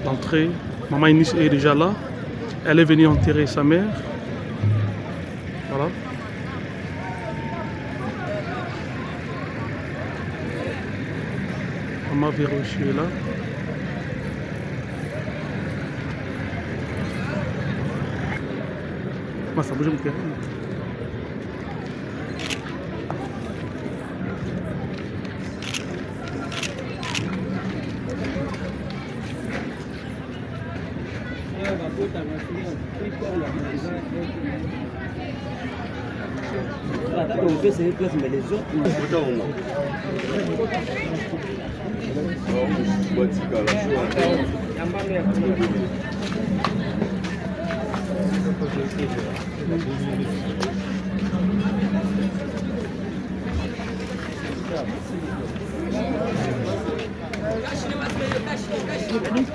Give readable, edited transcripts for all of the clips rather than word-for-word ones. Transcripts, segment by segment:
L'entrée, maman Inis est déjà là. Elle est venue enterrer sa mère. Voilà. Maman Véroche est là. Ça bouge un peu. On fait ces places, mais les autres,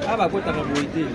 ah bah quoi t'as pas été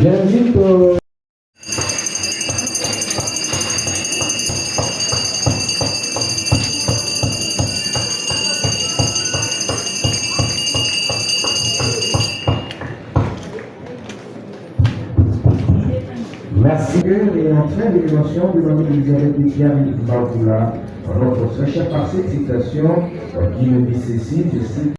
J'invite Merci. Et en train d'élévation de Mme Elisabeth Diane Baboula, notre très cher par cette citation qui me dit ceci, je cite.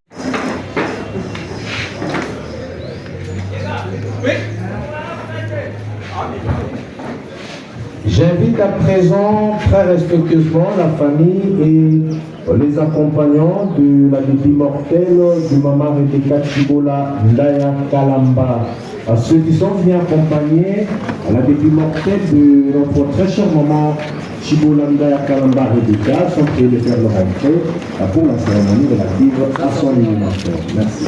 J'invite à présent très respectueusement la famille et les accompagnants de la dépit mortelle de Maman Rebecca Chibola Ndaya Kalamba. À ceux qui sont venus accompagner la dépit mortelle de notre très chère maman Chibola Ndaya Kalamba Rebecca sont priés de faire leur entrée pour la cérémonie relative à son anniversaire. Merci.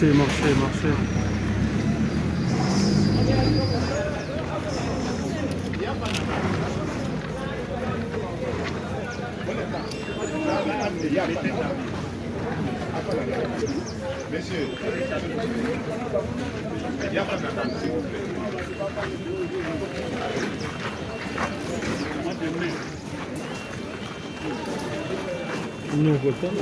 Marchez. Messieurs, il y a pas de madame, s'il vous plaît. Nous votons.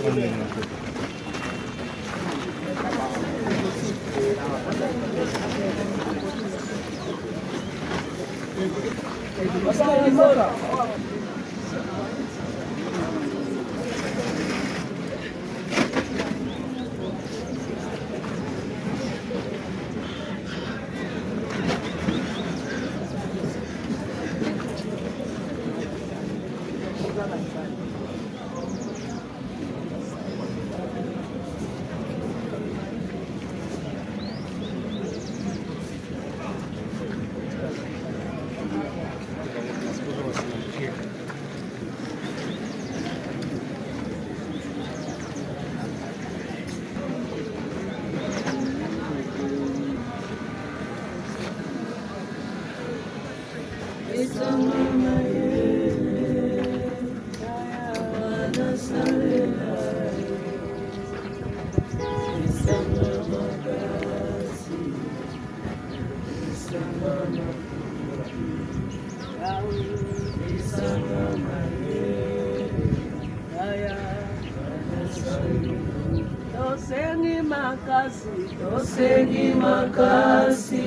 Dosengi makasi,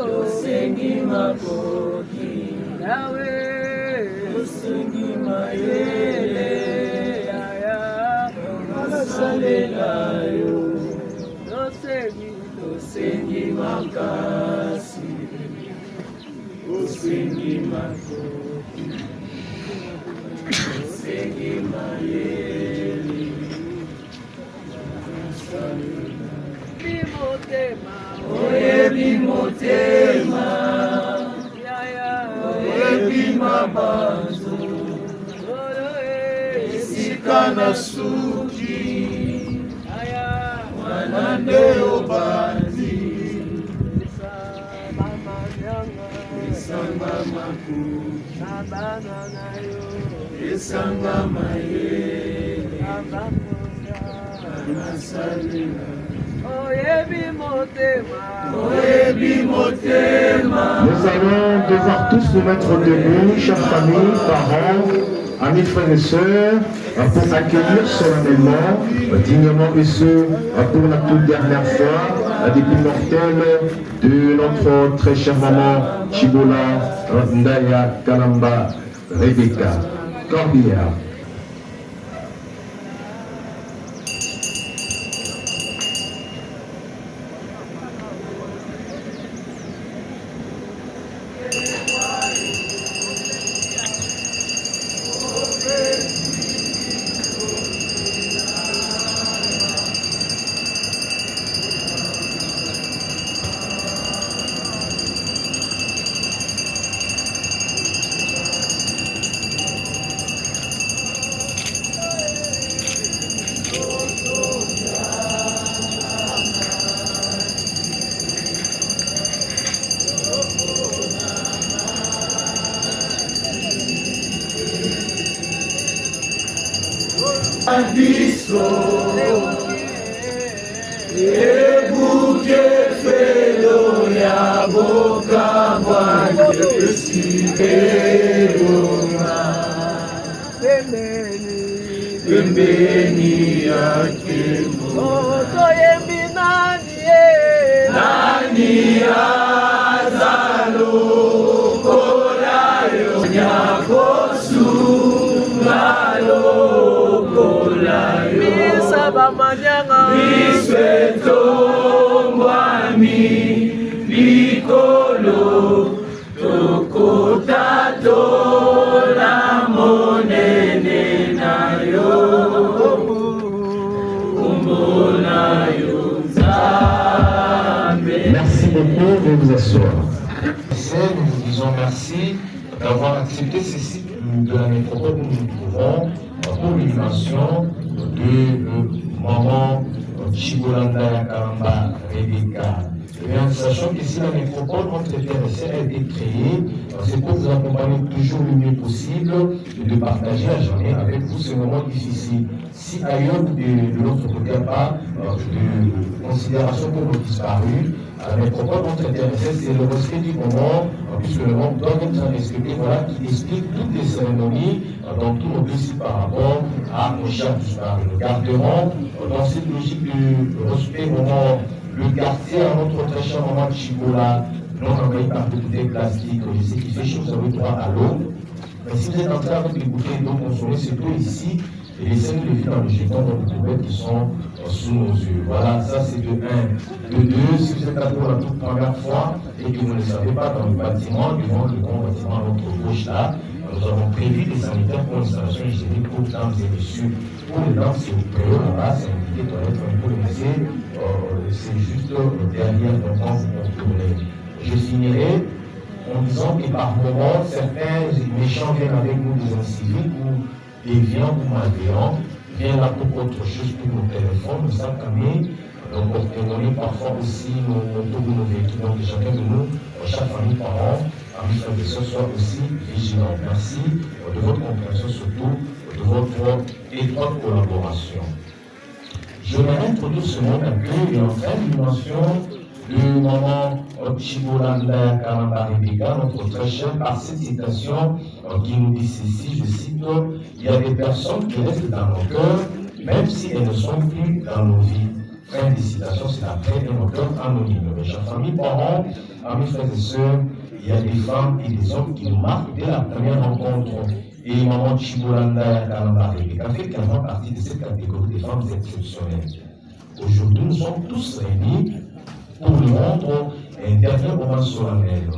dosengi makoki, yawe, dosengi mayele, yaya, masalelayo, dosengi makasi, dosengi makoki, dosengi mayele. Oyebi motema, oyebi mabanzo, esika na suki, mwana nde obandi, esanga makuta, esanga mayele, anasalela. Nous allons devoir tous nous mettre debout, chers familles, parents, amis, frères et sœurs, pour accueillir solennellement, dignement et ce, pour la toute dernière fois, la dépit mortelle de notre très chère maman Chibola Ndaya Kalamba Rebecca. Corbillard. biso ebuke felo ya boka bwange esikebonga pembeni yake toyembi nani azalokolayo nyakosungalokolao misaba manyanga miswetombwami likolo tokotatola monene nayo umbonayo nzambe. Merci beaucoup de vous asseoir. Nous vous disons merci d'avoir accepté ce site de la métropole où nous nous trouvons pour l'innovation de maman Chibolanda Yakaramba Rebecca. Sachant qu'ici la métropole, notre TRC a été créée, c'est pour vous accompagner toujours le mieux possible et de partager la journée avec vous ce moment difficile. Si ailleurs de l'autre côté, il n'y a pas de considération pour nos disparus, à la métropole, notre TRC, c'est le respect du moment, puisque le monde doit être respecté, voilà, qui explique toutes les cérémonies dans tous nos dossiers par rapport à nos chers disparus. Nous garderons dans cette logique de respect moment le quartier à notre très cher maman Chibola, non envahi par des bouteilles plastiques. Je sais qu'il fait chaud, vous avez droit à l'eau. Mais si vous êtes en train avec les bouteilles d'eau consommées, c'est tout ici. Et laissez-nous les vies dans le jeton, dans les poubelles qui sont sous nos yeux. Voilà, ça c'est de 1. De 2, si vous êtes là pour la toute première fois et que vous ne le savez pas, dans le bâtiment, devant le grand bâtiment à notre gauche là, nous avons prévu des sanitaires pour l'installation hygiénique pour dames et messieurs. Pour les dames, c'est au préau là-bas, c'est indiqué toilette, pour les messieurs, c'est juste derrière, donc quand vous contournez. Je finirai en disant que par moments, certains méchants viennent avec nous des incivils ou déviants ou malveillants, viennent là pour autre chose, pour nos téléphones, nos sacs à main, donc pour témoigner parfois aussi nos véhicules. Donc chacun de nous, chaque famille, parents, amis, frères et sœurs, soit aussi vigilant. Merci de votre compréhension, surtout de votre étroite collaboration. Je vais introduire ce mot d'accueil et en fin d'invention de maman Chibolanda Yakaramba Rebecca, notre très chère, par cette citation qui nous dit ceci, je cite, il y a des personnes qui restent dans nos cœurs, même si elles ne sont plus dans nos vies. Fin de citation, c'est après un auteur anonyme. Mes chers familles, parents, amis, frères et sœurs, il y a des femmes et des hommes qui nous marquent dès la première rencontre. Et maman Chibolanda Yakaramba Rebecca fait clairement partie de cette catégorie de femmes exceptionnelles. Aujourd'hui, nous sommes tous réunis pour lui rendre un dernier moment solennel.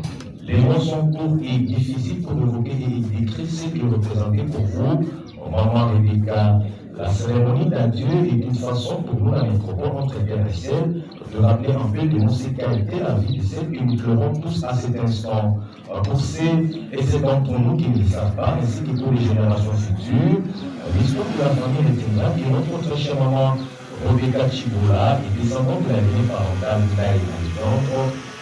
Les mots sont courts et difficiles pour évoquer et décrire ce que représentait pour vous, maman Rebecca. La cérémonie d'adieu est une façon pour nous, la métropole, entre bien et celle, de rappeler un peu de nous ce qu'a été la vie de celle que nous pleurons tous à cet instant. Pour ceux et ceux d'entre nous qui ne le savent pas, ainsi que pour les générations futures, l'histoire de la famille retiendra que notre très chère maman Rebecca Chibola est descendante de la lignée parentale d'Aïdante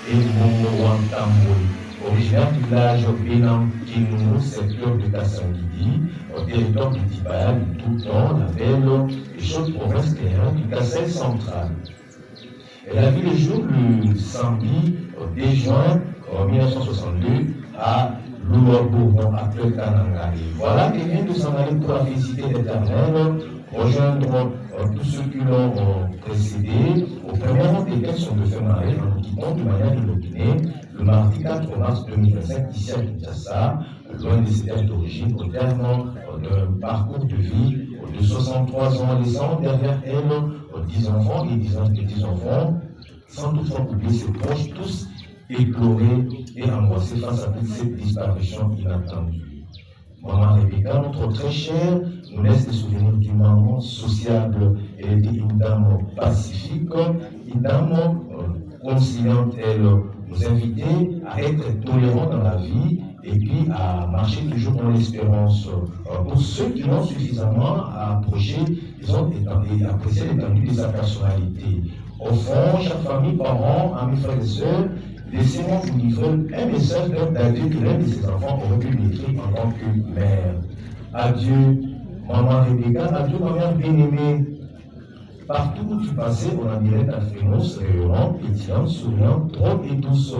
et Momo Wantamboui, originaire du village Benam Kinounou, secteur de Kassangidi, au territoire du Tibaya, du Toutan, la belle et chaude province créante du Kassai central. Elle a vu le jour le samedi 2 juin 1962 à Loulorbouron, actuel Kanangari. Voilà qu'elle vient de s'en aller pour la félicité éternelle, rejoindre tous ceux qui l'ont précédé, au premier rang desquels sont de faire marier en nous quittant de manière inopinée le mardi 4 mars 2025 ici à Kinshasa, loin de ses terres d'origine, au terme d'un parcours de vie de 63 ans, laissant derrière elle 10 enfants et 10 petits-enfants, sans toutefois oublier ses proches, tous éplorés et angoissés face à toute cette disparition inattendue. Maman Rebecca, notre très chère, nous laisse des souvenirs d'une maman sociable. Elle était une dame pacifique, une dame conciliante. Elle nous invitait à être tolérants dans la vie et puis à marcher toujours dans l'espérance. Pour ceux qui l'ont suffisamment approché, ils ont apprécié l'étendue de sa personnalité. Au fond, chaque famille, parents, amis, frères et sœurs, laissez-moi vous livrer un message d'adieu que l'un de ses enfants aurait pu m'écrire en tant que mère. Adieu, Maman Rebecca, adieu ma mère bien-aimée. Partout où tu passais, on admirait ta frémence, rayonnante, pétillante, souriante, drôle et douce.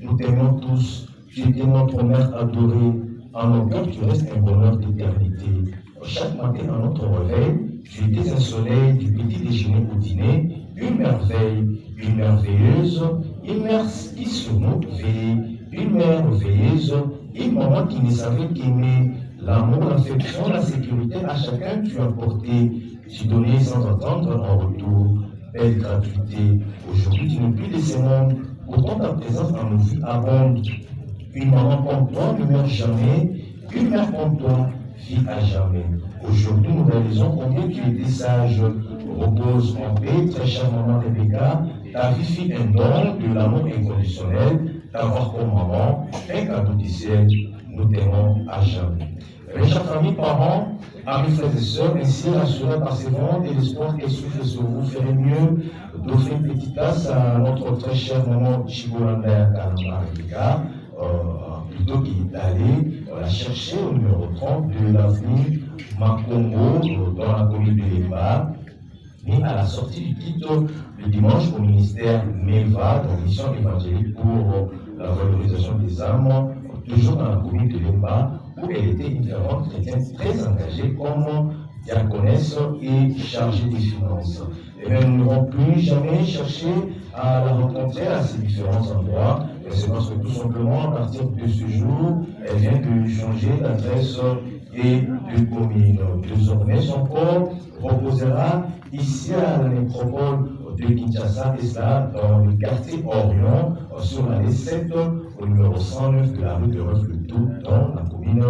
Nous t'aimons tous. Tu étais notre mère adorée. En nos cœurs, tu restes un bonheur d'éternité. Chaque matin à notre réveil, tu étais un soleil du petit déjeuner au dîner, une merveille, une merveilleuse, une mère qui sur nous veillait, une mère veilleuse, une maman qui ne savait qu'aimer. L'amour, l'affection, la sécurité à chacun tu as porté. Tu donnais sans attendre en retour. Belle gratuité. Aujourd'hui, tu n'es plus de ce monde. Pourtant, ta présence dans nos vies abonde. Une maman comme toi ne meurt jamais. Une mère comme toi vit à jamais. Aujourd'hui, nous réalisons combien tu étais sage. Repose en paix, très chère maman Rebecca. Ta vie fit un don de l'amour inconditionnel. T'avoir comme maman, un cadeau du ciel. Nous t'aimons à jamais. Mes chers familles, parents, amis, frères et sœurs, ainsi rassurés par ces vents et l'espoir qu'elle souffle sur vous, ferez mieux d'offrir une petite place à notre très chère maman Chibolanda Kalamba Rebecca, plutôt qu'il d'aller la chercher au numéro 30 de l'avenue Makongo dans la commune de Lemba. Et à la sortie du titre le dimanche au ministère MEVA, dans mission évangélique pour la valorisation des âmes, toujours dans la commune de Lemba, où elle était une fervente chrétienne très engagée comme diaconesse et chargée des finances. Et bien, nous n'aurons plus jamais cherché à la rencontrer à ces différents endroits. C'est parce que tout simplement, à partir de ce jour, elle vient de changer d'adresse et de commune. Désormais, son corps reposera ici à la nécropole de Kinshasa, et cela dans le quartier Orion, sur l'allée 7, au numéro 109 de la rue de Reuf-le-Tout, dans la commune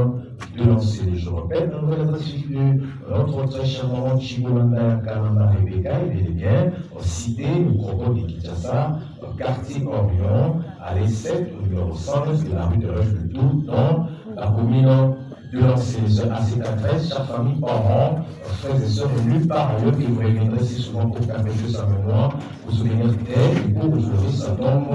de Lancé. Je répète, la nouvelle adresse de notre très chère maman Chibolanda Kalamba Rebecca, il est bien cité nécropole de Kinshasa, quartier Orion, allée 7, au numéro 109 de la rue de Reuf-le-Tout, dans la commune de Lancé. À cette adresse, chaque famille, parents, frères et sœurs, et nulle part ailleurs qui vous reviendrez si souvent pour cacher sa mémoire, pour souvenir d'elle, et pour aujourd'hui sa tombe,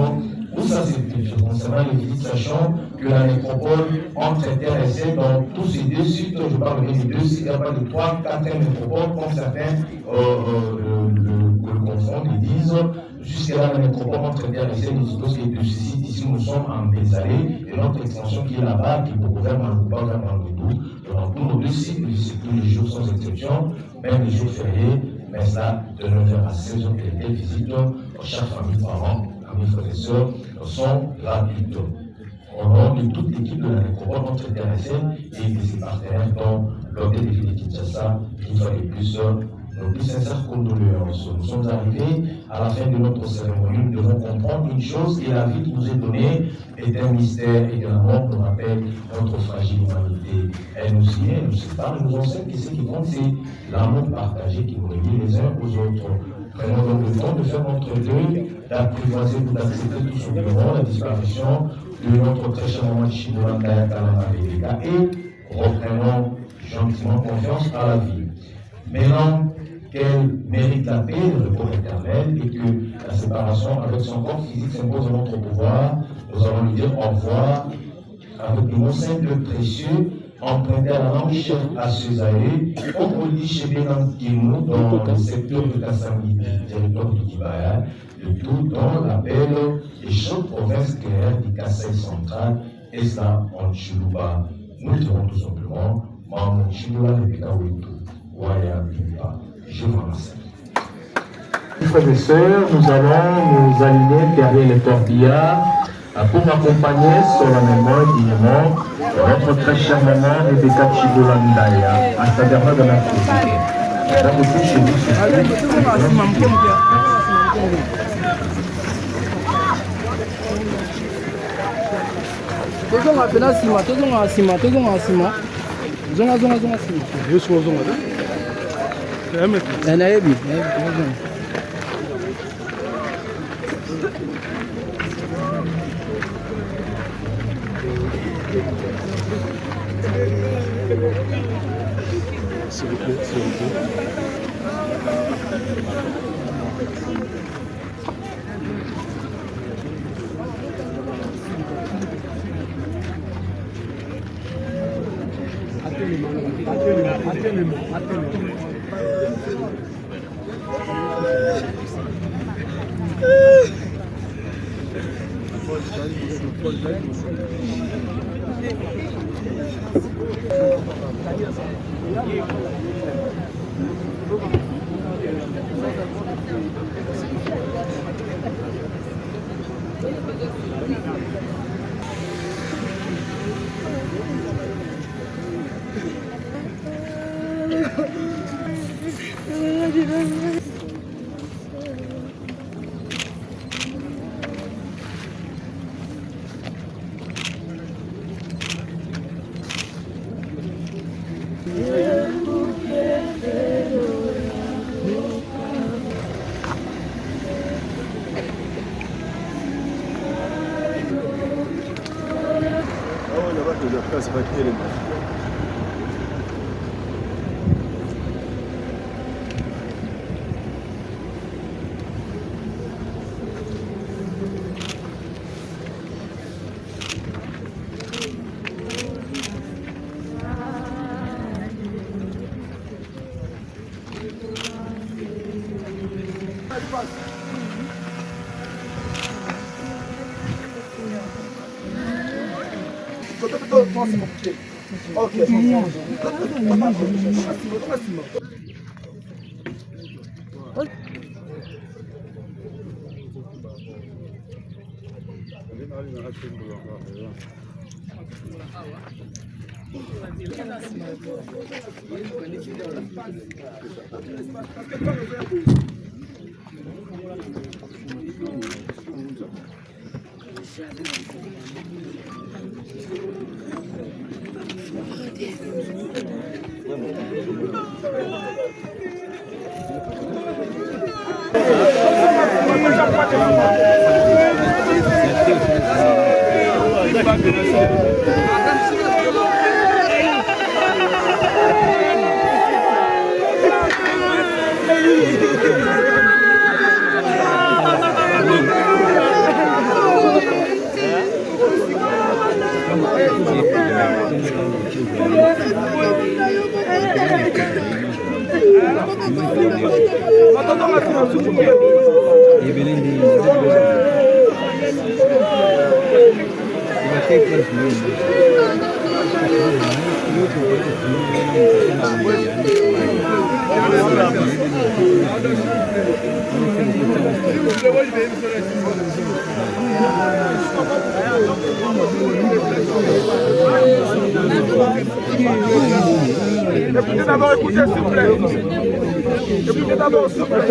ou sa sépulture. Concernant les visites, sachant que la nécropole entre intéressés dans tous ces deux sites, je parle bien des deux sites, il n'y a pas de 3, 4 nécropoles, comme certains le confondent et disent. Jusqu'à là, la nécropole entre intéressés, nous suppose que de ce site ici, nous sommes en Bézalé, et notre extension qui est là-bas, qui est pour vers Malouba, vers Mangoudou. Donc, tous nos deux sites, nous visitons tous les jours sans exception, même les jours fériés, mais ça, de 9h à 16h, que les visites, chaque famille, parents, amis, frères et sœurs, sont gratuites. Au nom de toute l'équipe de la nécropole entre intéressés et de ses partenaires, dont l'hôtel de ville de Kinshasa, une fois de plus, nos plus sincères condoléances. Nous sommes arrivés à la fin de notre cérémonie. Nous devons comprendre une chose, que la vie qui nous est donnée est un mystère et que la mort nous rappelle notre fragile humanité. Elle nous unit, elle nous sépare, elle nous enseigne que ce qui compte, c'est l'amour partagé qui nous relie les uns aux autres. Prenons donc le temps de faire notre deuil, d'apprivoiser ou d'accepter tout simplement la disparition de notre très cher maman Chibolanda Kalamba Rebecca et reprenons gentiment confiance à la vie. Maintenant qu'elle mérite la paix et le repos éternel et que la séparation avec son corps physique s'impose à notre pouvoir, nous allons lui dire au revoir avec des mots simples précieux empruntés à la langue chère à Césaïe, comme on dit chez Bénan Kimou dans le secteur de Kassami, territoire du Kibaya, le tout dans la belle et chaude province claire du Kassai central, et ça en Chiluba. Nous dirons tout simplement, Maman Chiluba Rebecca Wetu, Waya Bimba. Je vous remercie. Frères et sœurs, nous allons nous aligner derrière les tortillas pour accompagner solennellement et dignement notre très chère maman Rebecca Chibolanda à sa dernière de la prière. Donc aussi chez vous, S'il vous plaît, s'il vous plaît. Écoutez d'abord, écoutez s'il vous plaît. Écoutez d'abord, s'il vous plaît.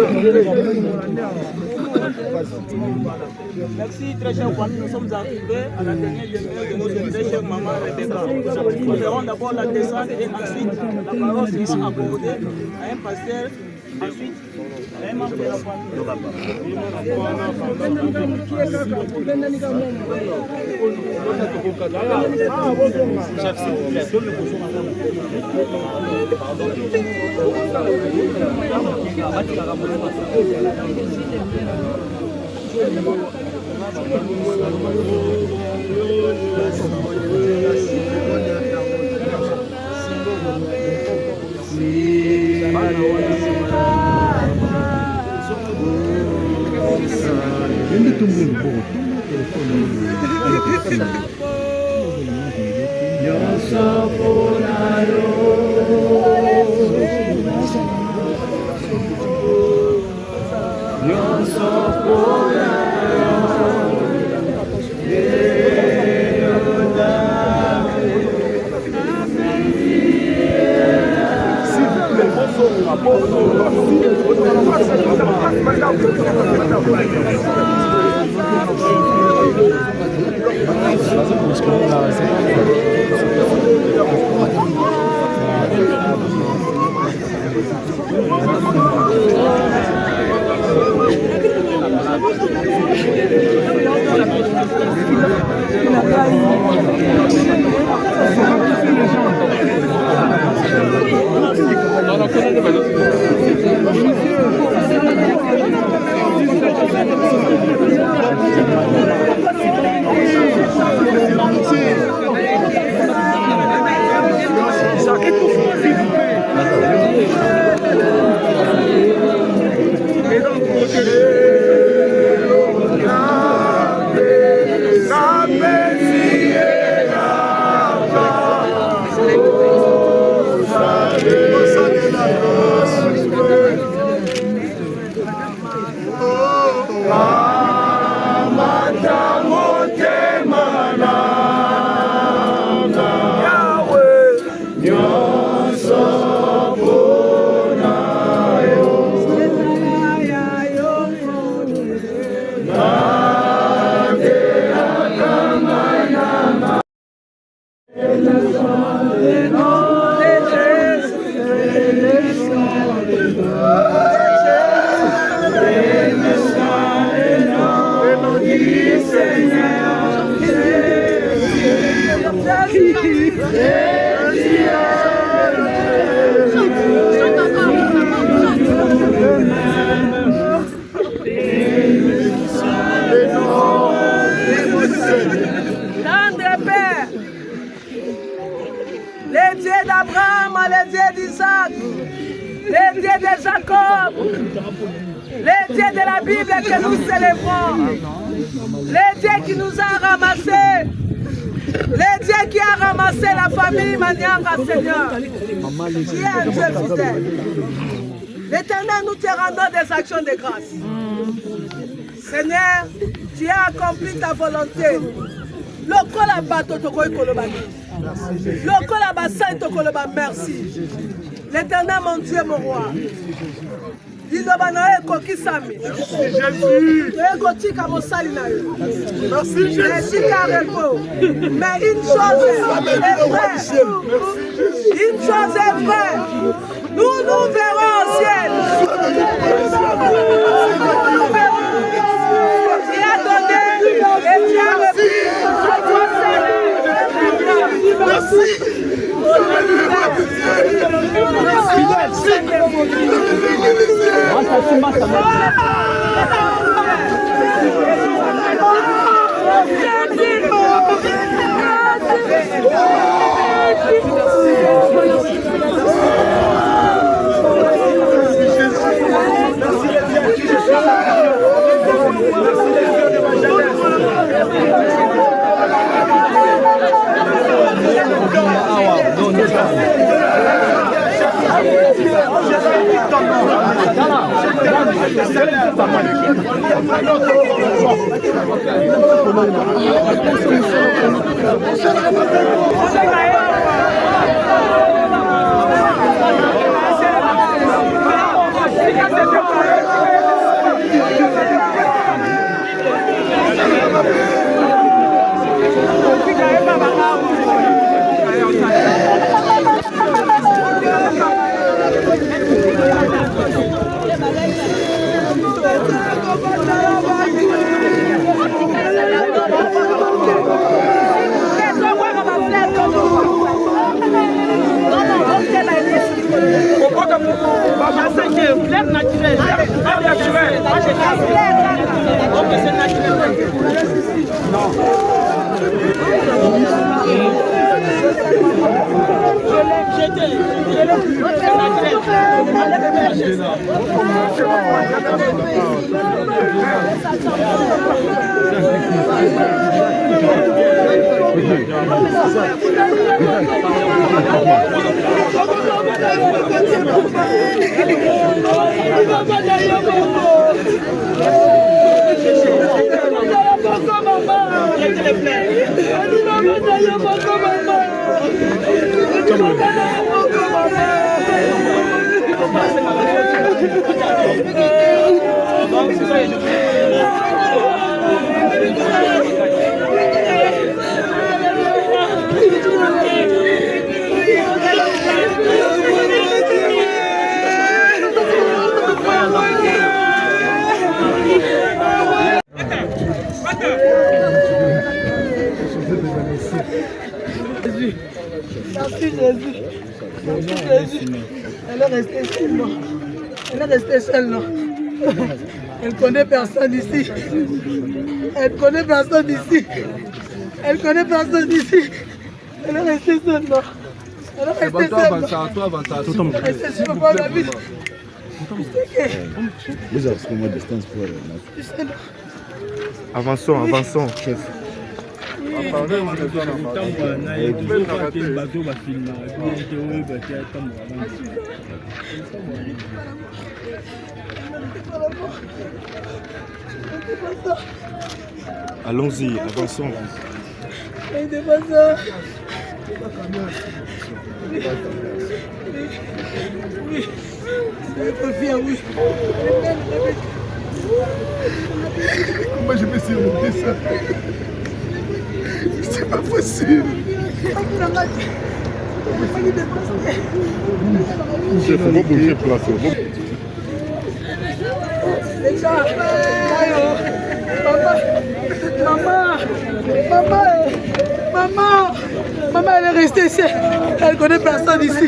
Merci très cher Juan, nous sommes arrivés à la dernière demeure de notre très chère maman Rebecca. Nous ferons d'abord la descente et ensuite la parole sera accordée à un pasteur, ensuite à un membre de la famille. Chef, s'il vous plaît, donne le bouchon à Monsieur Les dieux de la Bible que nous célébrons. Les dieux qui nous a ramassés. Les dieux qui a ramassé la famille Manianga, Seigneur. Tu es un Dieu fidèle. L'Éternel, nous te rendons des actions de grâce. Seigneur, tu as accompli ta volonté. Lokola bato toko ikoloba. Lokola basai toko loba merci. L'Éternel, mon Dieu, mon roi. Merci Jésus. Merci Jésus. Mais une chose est vraie. Une chose est vraie. Nous nous verrons au ciel. Tu as donné et tu as repris. Merci. Elle est restée seule, non. Elle est restée seule, non. Elle connaît personne ici. Elle connaît personne ici. Elle connaît personne ici. Elle est restée seule, non. Elle est restée seule. Elle est restée seule pour la vie. Vous avez comment distance pour avançons, avançons, chef. Allons-y, avançons. Comment je vais surmonter ça? C'est pas possible. Il faut pas bouger place. Maman, elle est restée ici. Elle connaît personne ici.